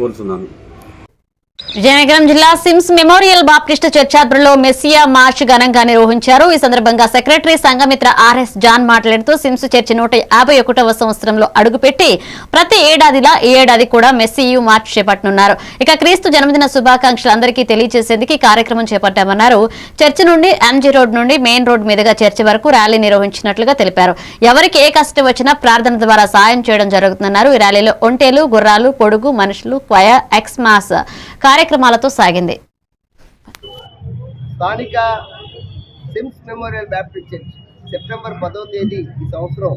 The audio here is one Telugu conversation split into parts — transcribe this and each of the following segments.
కోరుతున్నాను. విజయనగరం జిల్లా సిమ్స్ మెమోరియల్ బాప్టిస్ట్ చర్చ్ ఆధ్వర్యంలో మెస్సియా మార్చ్ ఘనంగా నిర్వహించారు. ఈ సందర్భంగా సెక్రటరీ సంఘమిత్ర ఆర్ఎస్ జాన్ మాట్లాడుతూ సిమ్స్ చర్చ్ 151వ సంవత్సరంలో అడుగుపెట్టి ప్రతి ఏడాదిలా ఈ ఏడాది కూడా మెస్సియు మార్చ్ చేపట్టనున్నారు. ఇక క్రీస్తు జన్మదిన శుభాకాంక్షలు అందరికీ తెలియజేసేందుకు ఈ కార్యక్రమం చేపట్టామన్నారు. చర్చ్ నుండి ఎంజీ రోడ్ నుండి మెయిన్ రోడ్ మీదుగా చర్చ్ వరకు ర్యాలీ నిర్వహించినట్లుగా తెలిపారు. ఎవరికి ఏ కష్టం వచ్చినా ప్రార్థన ద్వారా సాయం చేయడం జరుగుతుందన్నారు. ఈ ర్యాలీలో ఒంటేలు, గుర్రాలు, పొడుగు మనుషులు, క్వయర్, ఎక్స్మాస్ కార్యక్రమాలతో సాగింది. స్థానిక Sims memorial Baptist church September 10వ తేదీ ఈ సంవత్సరం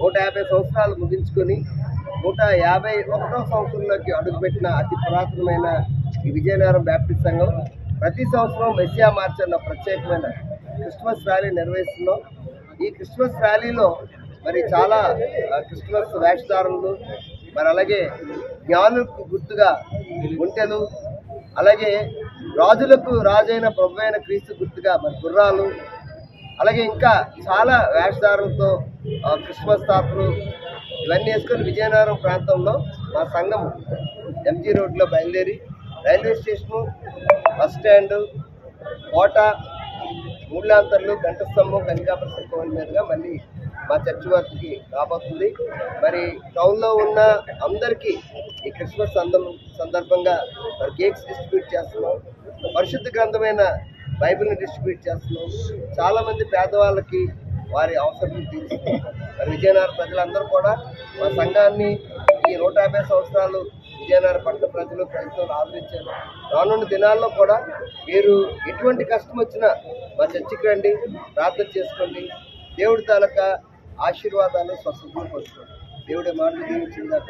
150 సంవత్సరాలు ముగించుకొని 151వ సంవత్సరంలోకి అడుగుపెట్టిన అతి పురాతనమైన ఈ విజయనగరం బ్యాప్టిస్ట్ సంఘం ప్రతి సంవత్సరం మెస్సియా మార్చ్ అన్న ప్రత్యేకమైన క్రిస్మస్ ర్యాలీ నిర్వహిస్తున్నాం. ఈ క్రిస్మస్ ర్యాలీలో మరి చాలా క్రిస్మస్ వేషధారణలు, మరి అలాగే జ్ఞానులకు గుర్తుగా ఒంటెలు, అలాగే రాజులకు రాజైన ప్రభు అయిన క్రీస్తు గుర్తుగా మరి గుర్రాలు, అలాగే ఇంకా చాలా వేషధారులతో క్రిస్మస్ తాతలు ఇవన్నీ వేసుకొని విజయనగరం ప్రాంతంలో మా సంఘం ఎంజీ రోడ్లో బయలుదేరి రైల్వే స్టేషను, బస్ స్టాండు, కోట, మూలాంతర్లు, గంటస్తంభం, కనికాపుర సంకోవల మీదుగా మళ్ళీ మా చర్చి వరకు రాబోతుంది. మరి టౌన్లో ఉన్న అందరికీ ఈ క్రిస్మస్ సందర్భంగా మరి కేక్స్ డిస్ట్రిబ్యూట్ చేస్తున్నాం, పరిశుద్ధ గ్రంథమైన బైబిల్ని డిస్ట్రిబ్యూట్ చేస్తున్నాం. చాలామంది పేదవాళ్ళకి వారి అవసరం తీరుస్తున్నాం. మరి విజయనగరం ప్రజలందరూ కూడా మా సంఘాన్ని ఈ 150 సంవత్సరాలు విజయనగరం పట్టణ ప్రజలు క్రైస్తవులు ఆదరించారు. రానున్న దినాల్లో కూడా మీరు ఎటువంటి కష్టం వచ్చినా మా చర్చికి రండి, ప్రార్థన చేసుకోండి. దేవుడి తాలూకా ఆశీర్వాదాలు స్వస్థతలు పొందుకోండి. దేవుడి మాటలు దీవించిందాక